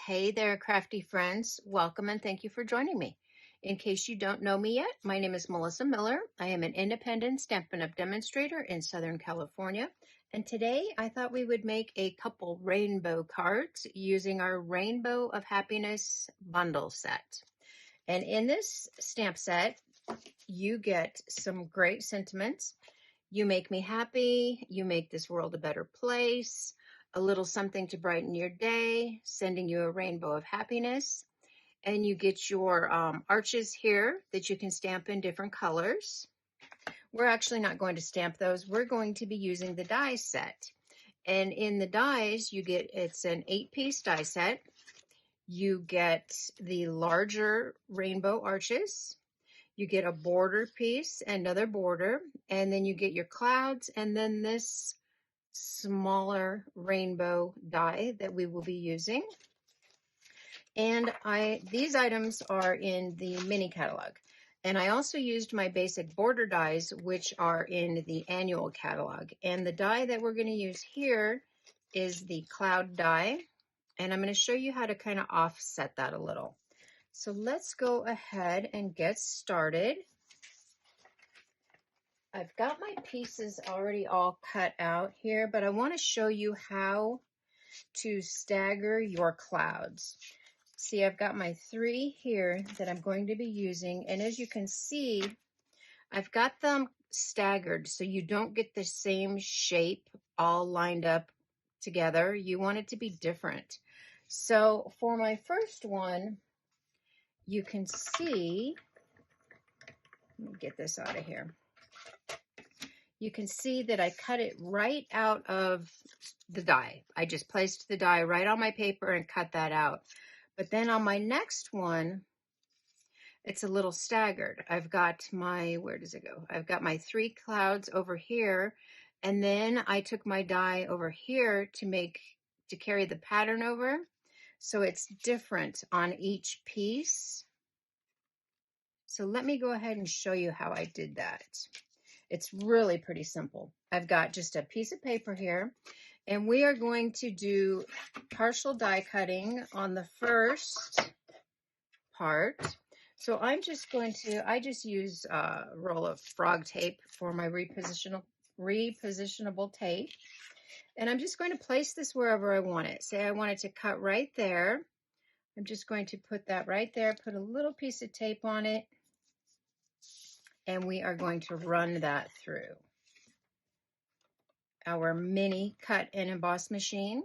Hey there, crafty friends. Welcome and thank you for joining me. In case you don't know me yet, my name is Melissa Miller. I am an independent Stampin' Up! Demonstrator in Southern California. And today I thought we would make a couple rainbow cards using our Rainbow of Happiness bundle set. And in this stamp set, you get some great sentiments. You make me happy. You make this world a better place. A little something to brighten your day, sending you a rainbow of happiness. And you get your arches here that you can stamp in different colors. We're actually not going to stamp those. We're going to be using the die set. And in the dies, you get, it's an 8-piece die set. You get the larger rainbow arches. You get a border piece, another border, and then you get your clouds, and then this smaller rainbow die that we will be using. And these items are in the mini catalog. And I also used my basic border dies, which are in the annual catalog. And the die that we're going to use here is the cloud die. And I'm going to show you how to kind of offset that a little. So let's go ahead and get started. I've got my pieces already all cut out here, but I want to show you how to stagger your clouds. See, I've got my 3 here that I'm going to be using, and as you can see, I've got them staggered so you don't get the same shape all lined up together. You want it to be different. So for my first one, you can see, let me get this out of here. You can see that I cut it right out of the die. I just placed the die right on my paper and cut that out. But then on my next one, it's a little staggered. I've got my, where does it go? I've got my 3 clouds over here, and then I took my die over here to carry the pattern over. So it's different on each piece. So let me go ahead and show you how I did that. It's really pretty simple. I've got just a piece of paper here, and we are going to do partial die cutting on the first part. So I'm just going to, I just use a roll of frog tape for my repositionable tape. And I'm just going to place this wherever I want it. Say I want it to cut right there. I'm just going to put that right there, put a little piece of tape on it, and we are going to run that through our mini cut and emboss machine.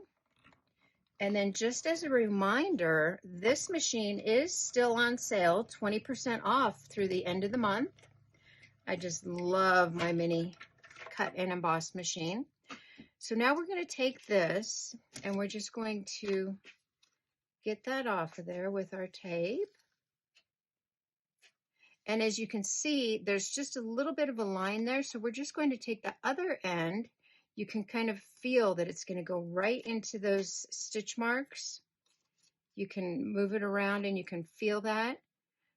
And then just as a reminder, this machine is still on sale, 20% off through the end of the month. I just love my mini cut and emboss machine. So now we're going to take this and we're just going to get that off of there with our tape. And as you can see, there's just a little bit of a line there. So we're just going to take the other end. You can kind of feel that it's going to go right into those stitch marks. You can move it around and you can feel that.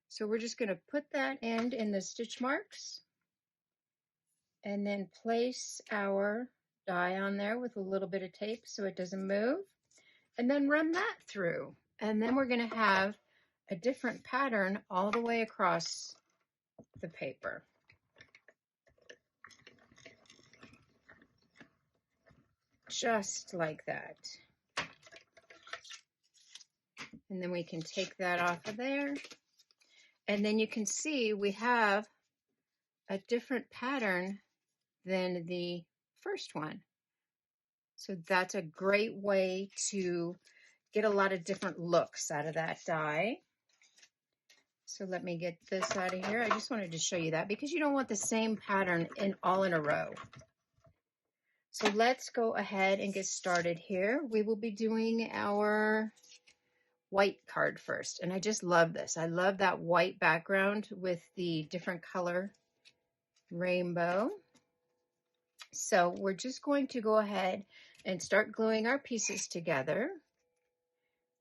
So we're just going to put that end in the stitch marks and then place our die on there with a little bit of tape so it doesn't move, and then run that through. And then we're going to have a different pattern all the way across the paper. Just like that. And then we can take that off of there. And then you can see we have a different pattern than the first one. So that's a great way to get a lot of different looks out of that die. So let me get this out of here. I just wanted to show you that because you don't want the same pattern all in a row. So let's go ahead and get started here. We will be doing our white card first. And I just love this. I love that white background with the different color rainbow. So we're just going to go ahead and start gluing our pieces together.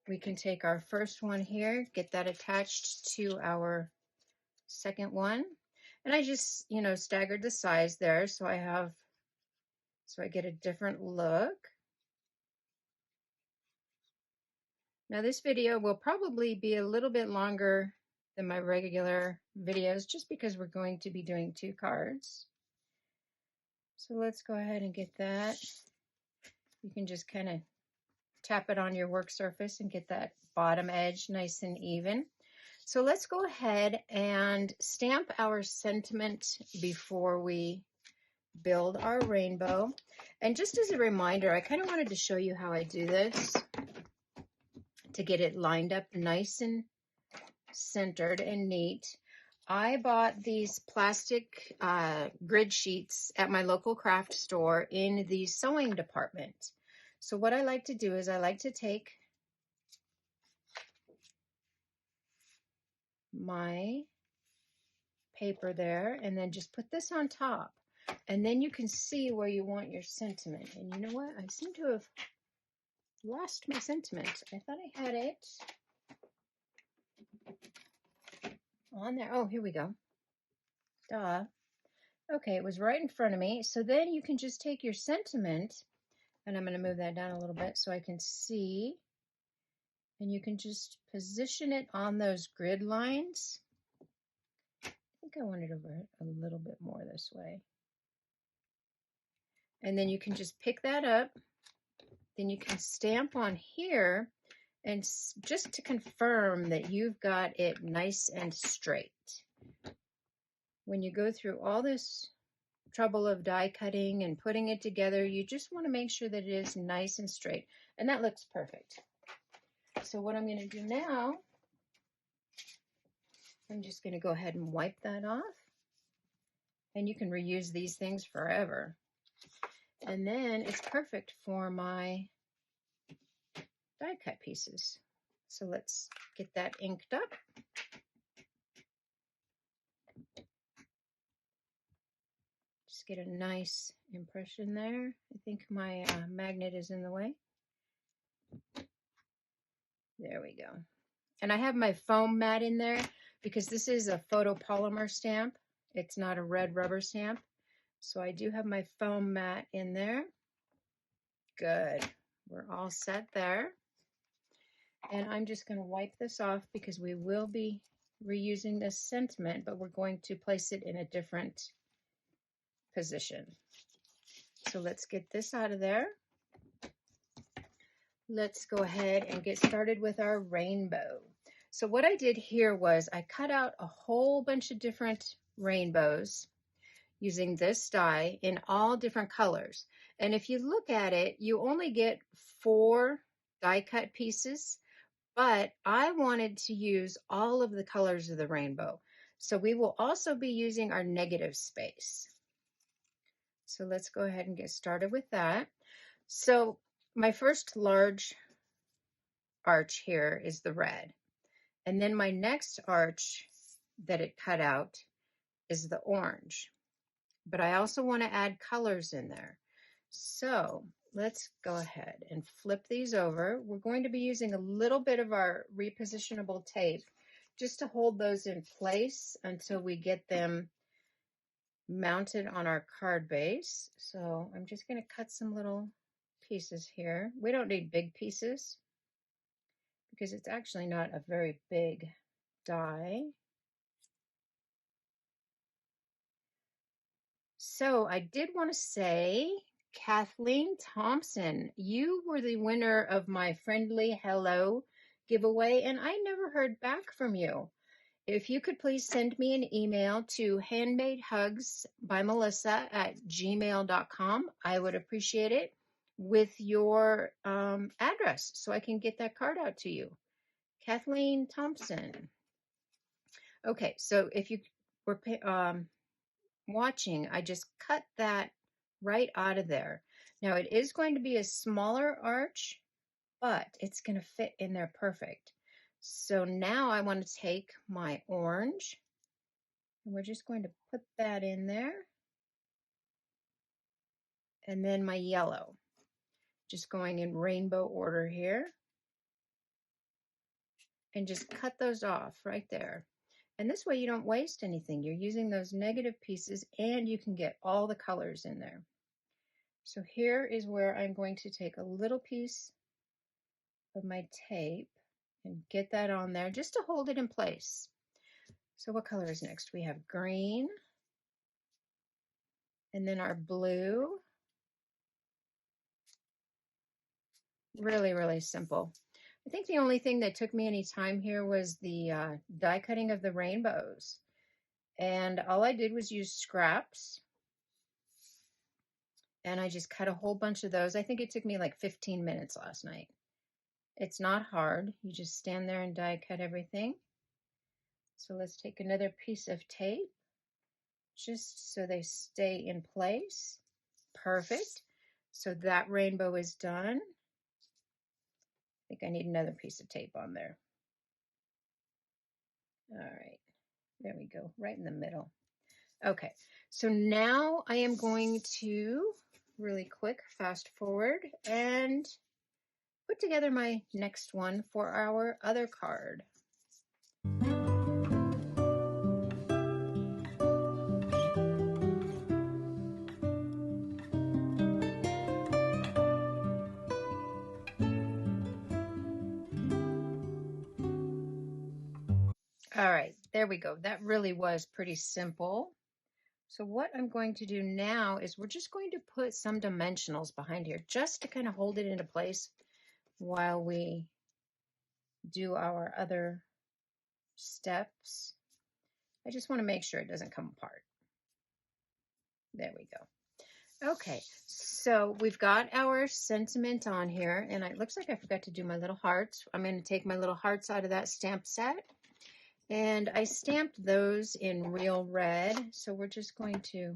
We can take our first one here, get that attached to our second one. And I just, staggered the size there so I get a different look. Now this video will probably be a little bit longer than my regular videos just because we're going to be doing 2 cards. So let's go ahead and get that. You can just kind of tap it on your work surface and get that bottom edge nice and even. So let's go ahead and stamp our sentiment before we build our rainbow. And just as a reminder, I kind of wanted to show you how I do this to get it lined up nice and centered and neat. I bought these plastic grid sheets at my local craft store in the sewing department. So what I like to do is I like to take my paper there and then just put this on top. And then you can see where you want your sentiment. And you know what? I seem to have lost my sentiment. I thought I had it on there. Oh, here we go. Duh. Okay, it was right in front of me. So then you can just take your sentiment, and I'm going to move that down a little bit so I can see. And you can just position it on those grid lines. I think I want it over a little bit more this way. And then you can just pick that up. Then you can stamp on here, and just to confirm that you've got it nice and straight. When you go through all this trouble of die cutting and putting it together, you just want to make sure that it is nice and straight. And that looks perfect. So what I'm going to do now, I'm just going to go ahead and wipe that off. And you can reuse these things forever. And then it's perfect for my die cut pieces. So let's get that inked up. Just get a nice impression there. I think my magnet is in the way. There we go. And I have my foam mat in there because this is a photopolymer stamp. It's not a red rubber stamp. So I do have my foam mat in there. Good. We're all set there. And I'm just going to wipe this off because we will be reusing this sentiment, but we're going to place it in a different position. So let's get this out of there. Let's go ahead and get started with our rainbow. So what I did here was I cut out a whole bunch of different rainbows using this die in all different colors. And if you look at it, you only get 4 die cut pieces, but I wanted to use all of the colors of the rainbow. So we will also be using our negative space. So let's go ahead and get started with that. So my first large arch here is the red. And then my next arch that it cut out is the orange. But I also want to add colors in there. So let's go ahead and flip these over. We're going to be using a little bit of our repositionable tape just to hold those in place until we get them mounted on our card base. So I'm just going to cut some little pieces here. We don't need big pieces because it's actually not a very big die. So I did want to say, Kathleen Thompson, you were the winner of my Friendly Hello giveaway, and I never heard back from you. If you could please send me an email to handmadehugsbymelissa@gmail.com, I would appreciate it, with your address so I can get that card out to you. Kathleen Thompson. Okay, so if you were watching, I just cut that right out of there. Now it is going to be a smaller arch, but it's going to fit in there perfect. So now I want to take my orange, and we're just going to put that in there. And then my yellow, just going in rainbow order here. And just cut those off right there. And this way you don't waste anything. You're using those negative pieces and you can get all the colors in there. So here is where I'm going to take a little piece of my tape and get that on there just to hold it in place. So what color is next? We have green, and then our blue. Really, really simple. I think the only thing that took me any time here was the die cutting of the rainbows. And all I did was use scraps. And I just cut a whole bunch of those. I think it took me like 15 minutes last night. It's not hard. You just stand there and die cut everything. So let's take another piece of tape just so they stay in place. Perfect. So that rainbow is done. I think I need another piece of tape on there. All right, there we go, right in the middle. Okay, so now I am going to really quick fast forward and put together my next one for our other card. All right, there we go. That really was pretty simple. So what I'm going to do now is we're just going to put some dimensionals behind here just to kind of hold it into place while we do our other steps. I just want to make sure it doesn't come apart. There we go. Okay, so we've got our sentiment on here, and it looks like I forgot to do my little hearts. I'm going to take my little hearts out of that stamp set, and I stamped those in real red, so we're just going to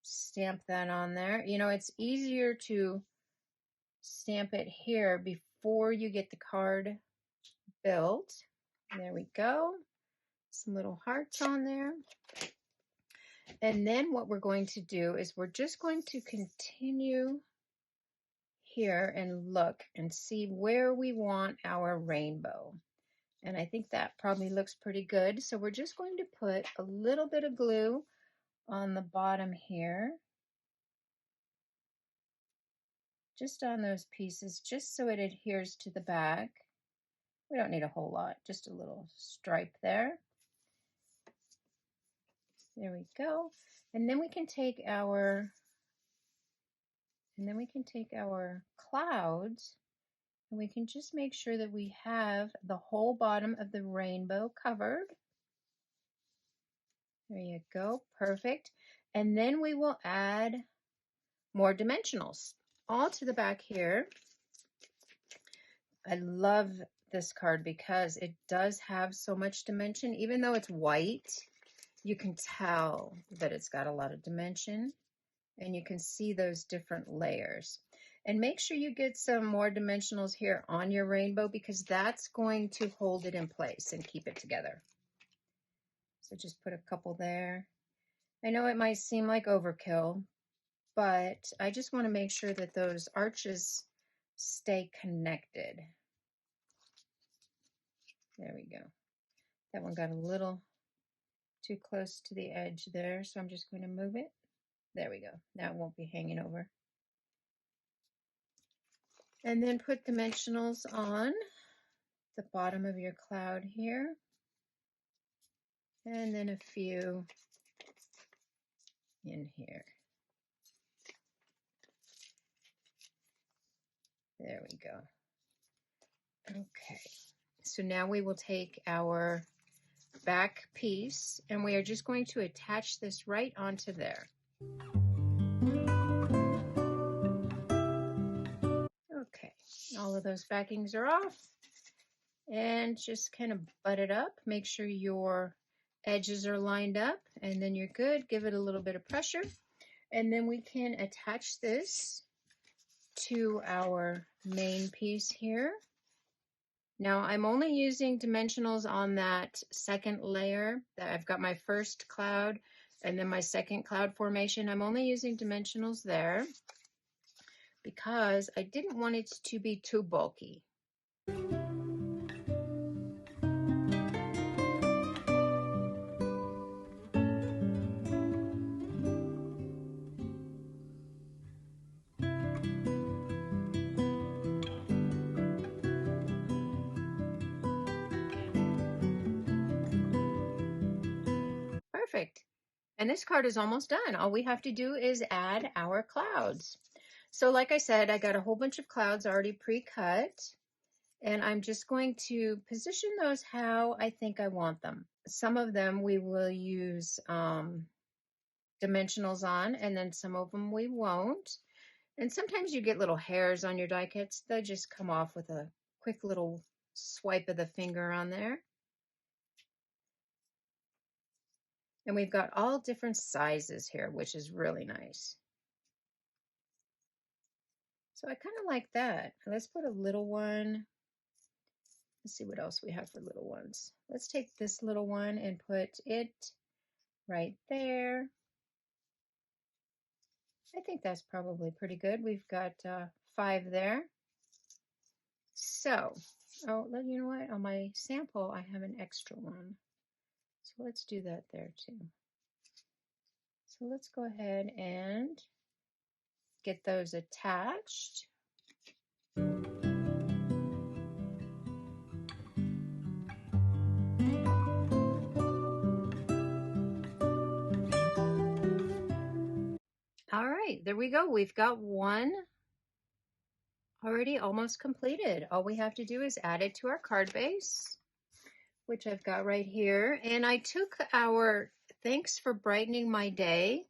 stamp that on there. You know, it's easier to stamp it here before you get the card built. There we go. Some little hearts on there. And then what we're going to do is we're just going to continue here and look and see where we want our rainbow. And I think that probably looks pretty good. So we're just going to put a little bit of glue on the bottom here, just on those pieces, just so it adheres to the back. We don't need a whole lot, just a little stripe there. There we go. And then we can take our clouds, and we can just make sure that we have the whole bottom of the rainbow covered. There you go, perfect. And then we will add more dimensionals all to the back here. I love this card because it does have so much dimension. Even though it's white, you can tell that it's got a lot of dimension, and you can see those different layers. And make sure you get some more dimensionals here on your rainbow, because that's going to hold it in place and keep it together. So just put a couple there. I know it might seem like overkill, but I just want to make sure that those arches stay connected. There we go. That one got a little too close to the edge there, so I'm just going to move it. There we go. Now it won't be hanging over. And then put dimensionals on the bottom of your cloud here. And then a few in here. There we go. Okay, so now we will take our back piece and we are just going to attach this right onto there. Okay, all of those backings are off, and just kind of butt it up. Make sure your edges are lined up, and then you're good. Give it a little bit of pressure, and then we can attach this to our main piece here. Now I'm only using dimensionals on that second layer. That I've got my first cloud and then my second cloud formation. I'm only using dimensionals there because I didn't want it to be too bulky. And this card is almost done. All we have to do is add our clouds. So like I said, I got a whole bunch of clouds already pre-cut, and I'm just going to position those how I think I want them. Some of them we will use dimensionals on, and then some of them we won't. And sometimes you get little hairs on your die cuts. They just come off with a quick little swipe of the finger on there. And we've got all different sizes here, which is really nice. So I kind of like that. Let's put a little one. Let's see what else we have for little ones. Let's take this little one and put it right there. I think that's probably pretty good. We've got 5 there. So, oh, you know what? On my sample, I have an extra one. So let's do that there too. So let's go ahead and get those attached. All right, there we go. We've got one already almost completed. All we have to do is add it to our card base, which I've got right here. And I took our Thanks for Brightening My Day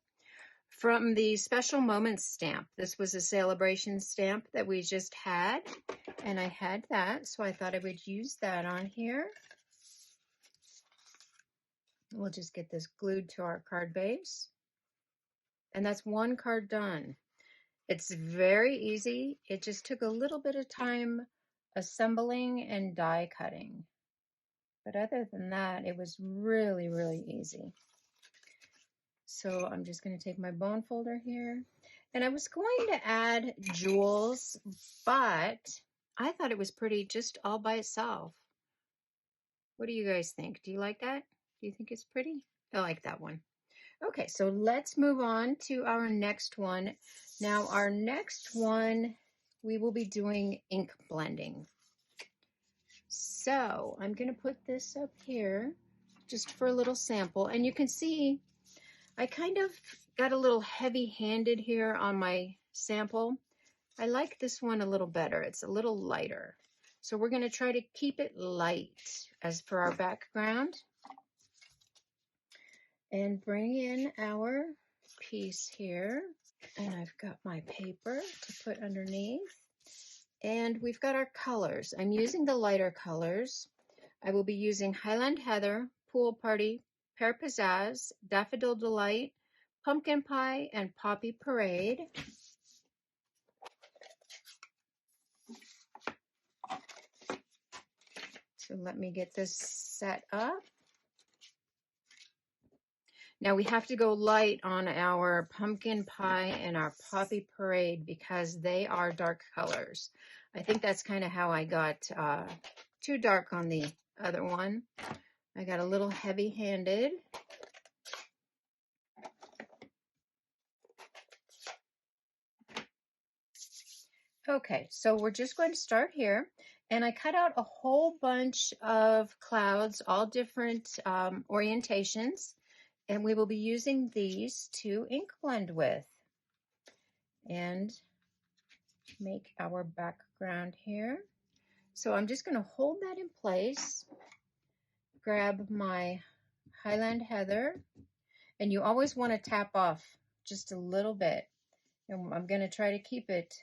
from the Special Moments stamp. This was a celebration stamp that we just had, and I had that, so I thought I would use that on here. We'll just get this glued to our card base. And that's one card done. It's very easy. It just took a little bit of time assembling and die cutting. But other than that, it was really, really easy. So I'm just going to take my bone folder here. And I was going to add jewels, but I thought it was pretty just all by itself. What do you guys think? Do you like that? Do you think it's pretty? I like that one. Okay, so let's move on to our next one. Now, our next one, we will be doing ink blending. So I'm going to put this up here just for a little sample. And you can see I kind of got a little heavy-handed here on my sample. I like this one a little better. It's a little lighter. So we're going to try to keep it light as for our background. And bring in our piece here. And I've got my paper to put underneath. And we've got our colors. I'm using the lighter colors. I will be using Highland Heather, Pool Party, Pear Pizzazz, Daffodil Delight, Pumpkin Pie, and Poppy Parade. So let me get this set up. Now we have to go light on our Pumpkin Pie and our Poppy Parade because they are dark colors. I think that's kind of how I got too dark on the other one. I got a little heavy-handed. Okay, so we're just going to start here. And I cut out a whole bunch of clouds, all different orientations. And we will be using these to ink blend with and make our background here. So I'm just going to hold that in place, grab my Highland Heather, and you always want to tap off just a little bit. And I'm going to try to keep it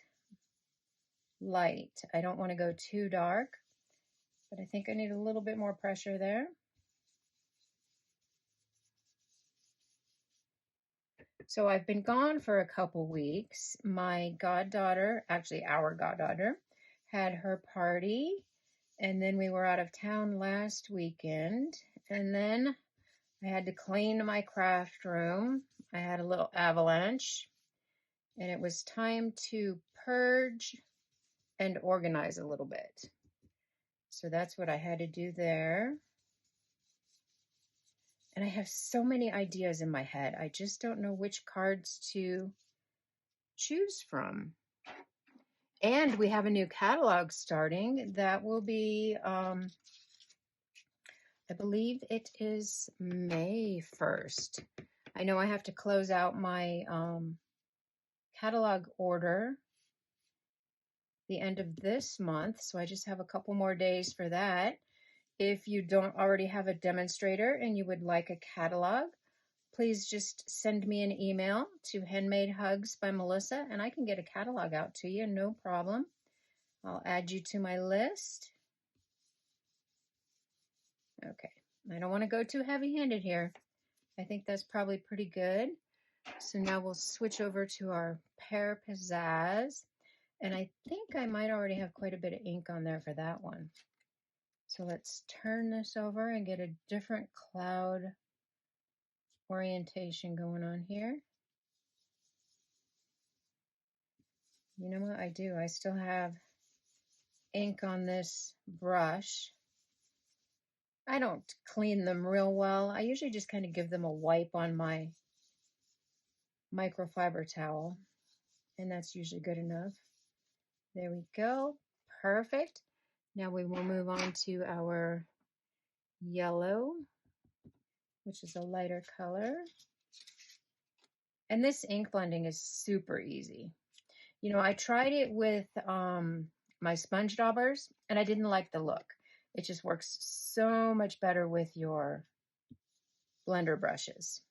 light. I don't want to go too dark, but I think I need a little bit more pressure there. So I've been gone for a couple weeks. My goddaughter, actually our goddaughter, had her party, and then we were out of town last weekend, and then I had to clean my craft room. I had a little avalanche, and it was time to purge and organize a little bit. So that's what I had to do there. And I have so many ideas in my head. I just don't know which cards to choose from. And we have a new catalog starting that will be, I believe it is May 1st. I know I have to close out my catalog order the end of this month, so I just have a couple more days for that. If you don't already have a demonstrator and you would like a catalog, please just send me an email to Handmade Hugs by Melissa, and I can get a catalog out to you, no problem. I'll add you to my list. Okay, I don't want to go too heavy-handed here. I think that's probably pretty good. So now we'll switch over to our Pear Pizzazz. And I think I might already have quite a bit of ink on there for that one. So let's turn this over and get a different cloud orientation going on here. You know what I do? I still have ink on this brush. I don't clean them real well. I usually just kind of give them a wipe on my microfiber towel, and that's usually good enough. There we go. Perfect. Now we will move on to our yellow, which is a lighter color. And this ink blending is super easy. You know, I tried it with my sponge daubers, and I didn't like the look. It just works so much better with your blender brushes.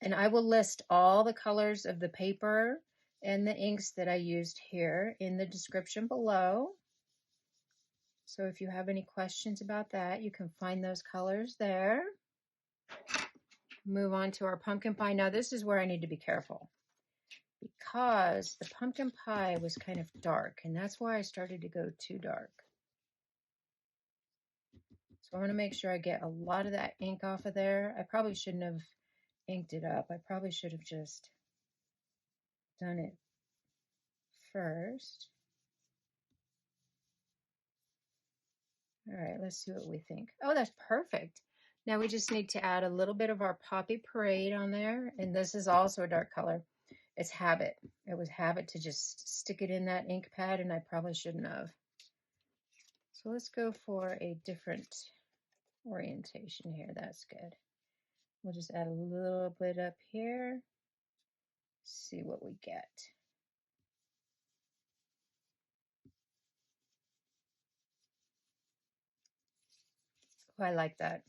And I will list all the colors of the paper and the inks that I used here in the description below. So if you have any questions about that, you can find those colors there. Move on to our pumpkin pie. Now this is where I need to be careful, because the pumpkin pie was kind of dark, and that's why I started to go too dark. So I want to make sure I get a lot of that ink off of there. I probably shouldn't have inked it up. I probably should have just done it first. All right, let's see what we think. Oh, that's perfect. Now we just need to add a little bit of our Poppy Parade on there, and this is also a dark color. It's habit. It was habit to just stick it in that ink pad, and I probably shouldn't have. So let's go for a different orientation here. That's good. We'll just add a little bit up here. See what we get. Oh, I like that.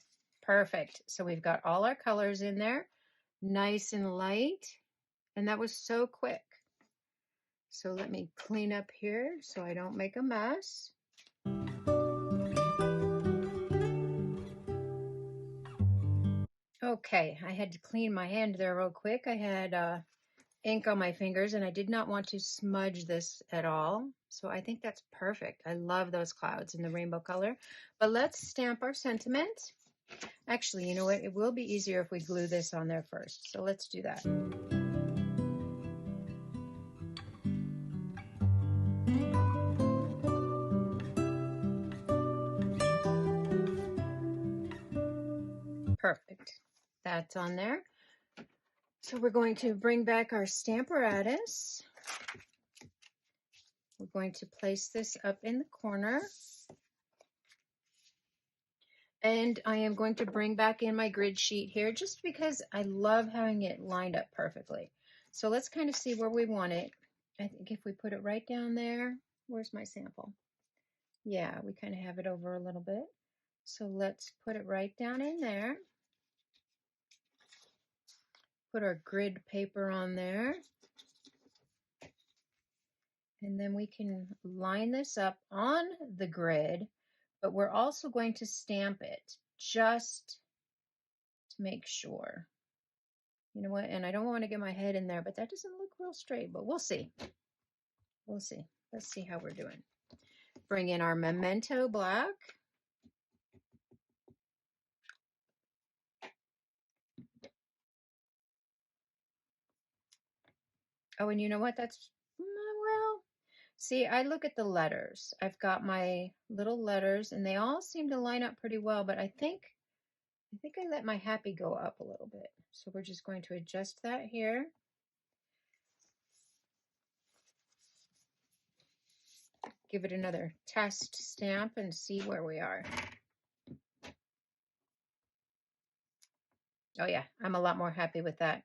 Perfect. So we've got all our colors in there, nice and light, and that was so quick. So let me clean up here so I don't make a mess. Okay, I had to clean my hand there real quick. I had ink on my fingers, and I did not want to smudge this at all. So I think that's perfect. I love those clouds in the rainbow color. But let's stamp our sentiment. Actually, you know what? It will be easier if we glue this on there first. So let's do that. Perfect. That's on there. So we're going to bring back our Stamparatus. We're going to place this up in the corner. And I am going to bring back in my grid sheet here just because I love having it lined up perfectly. So let's kind of see where we want it. I think if we put it right down there, where's my sample? Yeah, we kind of have it over a little bit. So let's put it right down in there. Put our grid paper on there. And then we can line this up on the grid, but we're also going to stamp it just to make sure. You know what? And I don't want to get my head in there, but that doesn't look real straight, but we'll see. We'll see. Let's see how we're doing. Bring in our Memento Black. Oh, and you know what? That's, well, see, I look at the letters. I've got my little letters, and they all seem to line up pretty well, but I think I let my happy go up a little bit. So we're just going to adjust that here. Give it another test stamp and see where we are. Oh yeah, I'm a lot more happy with that.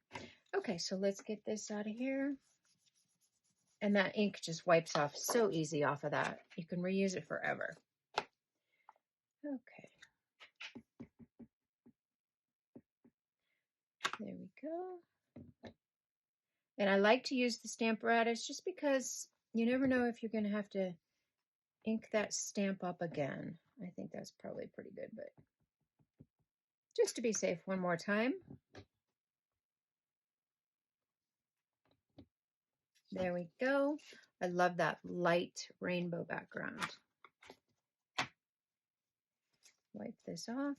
Okay, so let's get this out of here. And that ink just wipes off so easy off of that. You can reuse it forever. Okay. There we go. And I like to use the Stamparatus just because you never know if you're going to have to ink that stamp up again. I think that's probably pretty good, but just to be safe, one more time. There we go. I love that light rainbow background. Wipe this off.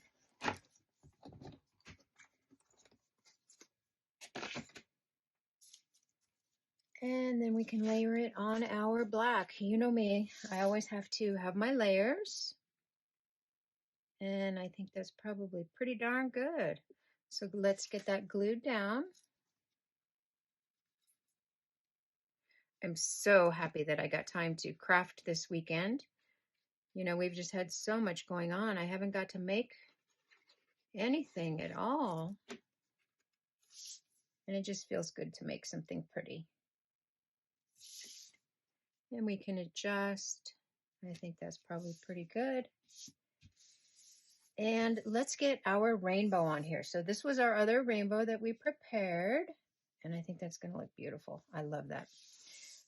And then we can layer it on our black. You know me, I always have to have my layers. And I think that's probably pretty darn good. So let's get that glued down. I'm so happy that I got time to craft this weekend. You know, we've just had so much going on. I haven't got to make anything at all. And it just feels good to make something pretty. And we can adjust. I think that's probably pretty good. And let's get our rainbow on here. So this was our other rainbow that we prepared. And I think that's going to look beautiful. I love that.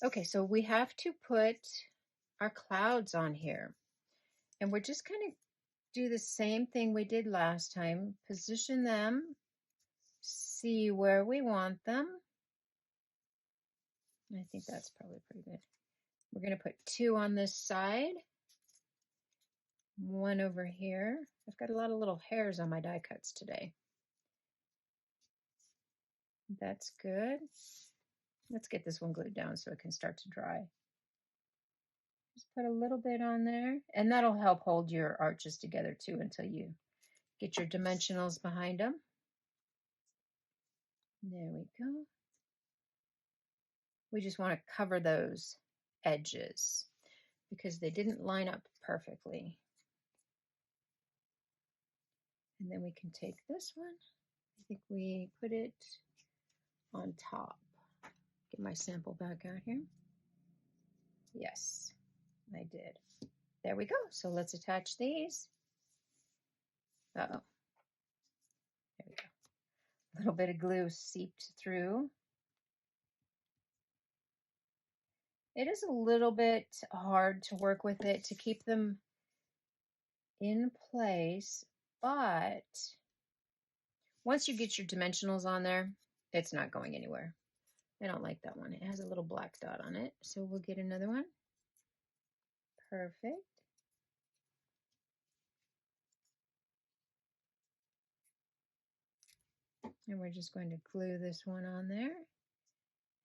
Okay, so we have to put our clouds on here. And we're just going to do the same thing we did last time. Position them. See where we want them. I think that's probably pretty good. We're going to put 2 on this side. 1 over here. I've got a lot of little hairs on my die cuts today. That's good. Let's get this one glued down so it can start to dry. Just put a little bit on there, and that'll help hold your arches together too until you get your dimensionals behind them. There we go. We just want to cover those edges because they didn't line up perfectly. And then we can take this one. I think we put it on top. Get my sample back out here. Yes, I did. There we go. So let's attach these. Uh-oh. There we go. A little bit of glue seeped through. It is a little bit hard to work with it to keep them in place, but once you get your dimensionals on there, it's not going anywhere. I don't like that one. It has a little black dot on it, so we'll get another one. Perfect. And we're just going to glue this one on there,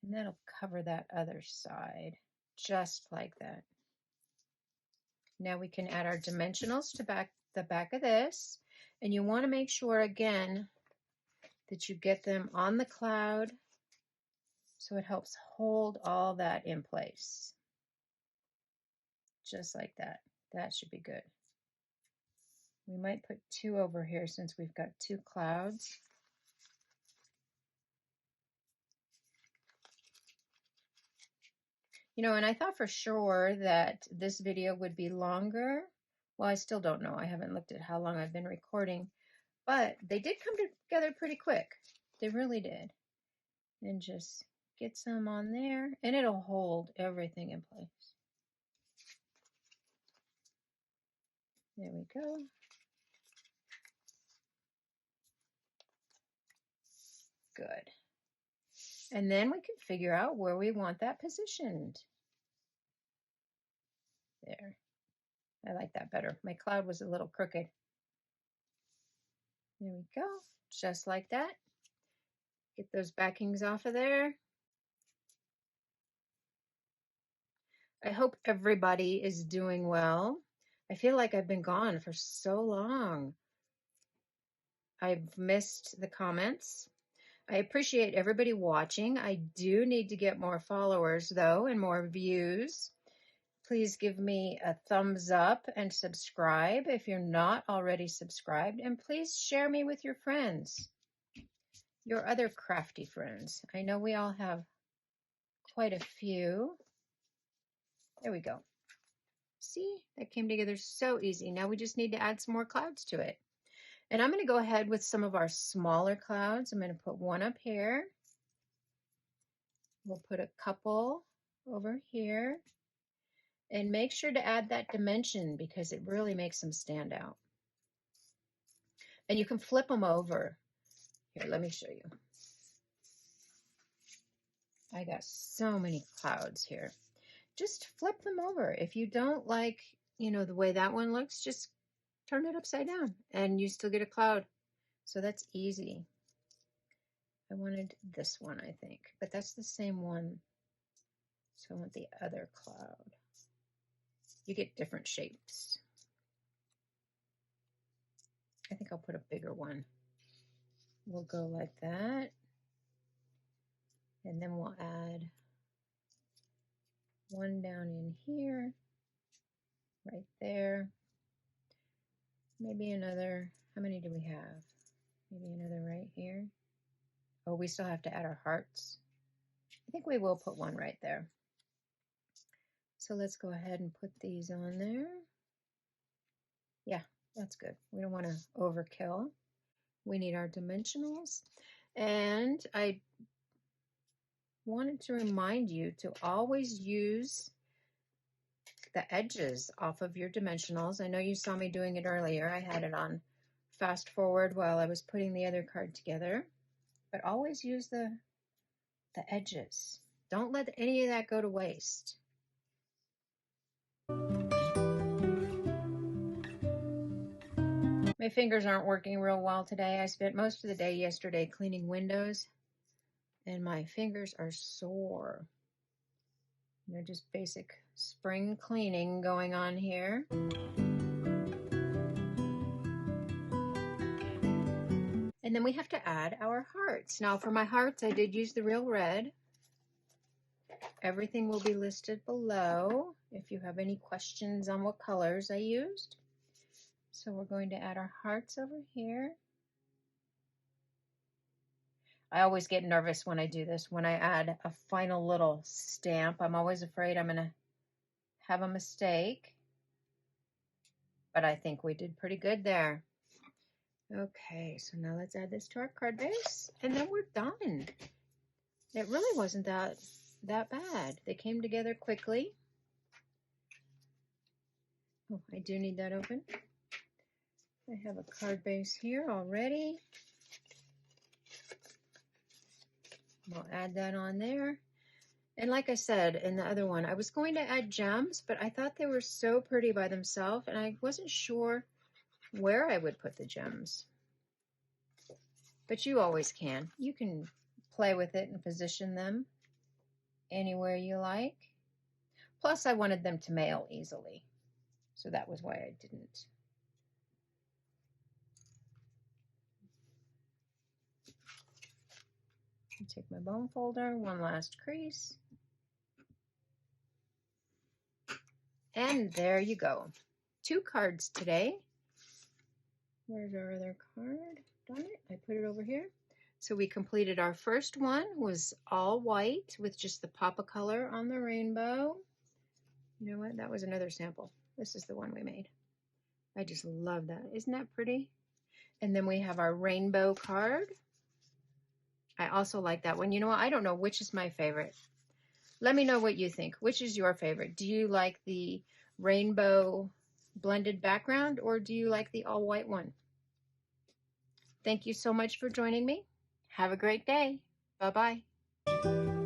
and that'll cover that other side, just like that. Now we can add our dimensionals to the back of this, and you want to make sure, again, that you get them on the cloud so it helps hold all that in place. Just like that. That should be good. We might put 2 over here since we've got 2 clouds. You know, and I thought for sure that this video would be longer. Well, I still don't know. I haven't looked at how long I've been recording, but they did come together pretty quick. They really did. And just get some on there, and it'll hold everything in place. There we go. Good. And then we can figure out where we want that positioned. There. I like that better. My cloud was a little crooked. There we go. Just like that. Get those backings off of there. I hope everybody is doing well. I feel like I've been gone for so long. I've missed the comments. I appreciate everybody watching. I do need to get more followers though and more views. Please give me a thumbs up and subscribe if you're not already subscribed, and please share me with your friends. your other crafty friends. I know we all have quite a few. There we go. See, that came together so easy. Now we just need to add some more clouds to it. And I'm going to go ahead with some of our smaller clouds. I'm going to put one up here. We'll put a couple over here. And make sure to add that dimension because it really makes them stand out. And you can flip them over. Here, let me show you. I got so many clouds here. Just flip them over. If you don't like, you know, the way that one looks, just turn it upside down and you still get a cloud. So that's easy. I wanted this one, I think, but that's the same one. So I want the other cloud. You get different shapes. I think I'll put a bigger one. We'll go like that. And then we'll add one down in here, right there. Maybe another, how many do we have? Maybe another right here. Oh, we still have to add our hearts. I think we will put one right there. So let's go ahead and put these on there. Yeah, that's good. We don't want to overkill. We need our dimensionals. And I wanted to remind you to always use the edges off of your dimensionals. I know you saw me doing it earlier. I had it on fast forward while I was putting the other card together. But always use the edges. Don't let any of that go to waste. My fingers aren't working real well today. I spent most of the day yesterday cleaning windows and my fingers are sore. You know, just basic spring cleaning going on here. And then we have to add our hearts. Now for my hearts, I did use the real red. Everything will be listed below if you have any questions on what colors I used. So we're going to add our hearts over here. I always get nervous when I do this. When I add a final little stamp, I'm always afraid I'm going to have a mistake. But I think we did pretty good there. Okay, so now let's add this to our card base, and then we're done. It really wasn't that bad. They came together quickly. Oh, I do need that open. I have a card base here already. We'll add that on there. And like I said in the other one, I was going to add gems, but I thought they were so pretty by themselves, and I wasn't sure where I would put the gems. But you always can. You can play with it and position them anywhere you like. Plus, I wanted them to mail easily, so that was why I didn't. Take my bone folder, one last crease. And there you go. 2 cards today. Where's our other card? Darn it, I put it over here. So we completed our first one, was all white with just the pop of color on the rainbow. You know what? That was another sample. This is the one we made. I just love that. Isn't that pretty? And then we have our rainbow card. I also like that one. You know what? I don't know which is my favorite. Let me know what you think. Which is your favorite? Do you like the rainbow blended background or do you like the all white one? Thank you so much for joining me. Have a great day. Bye-bye.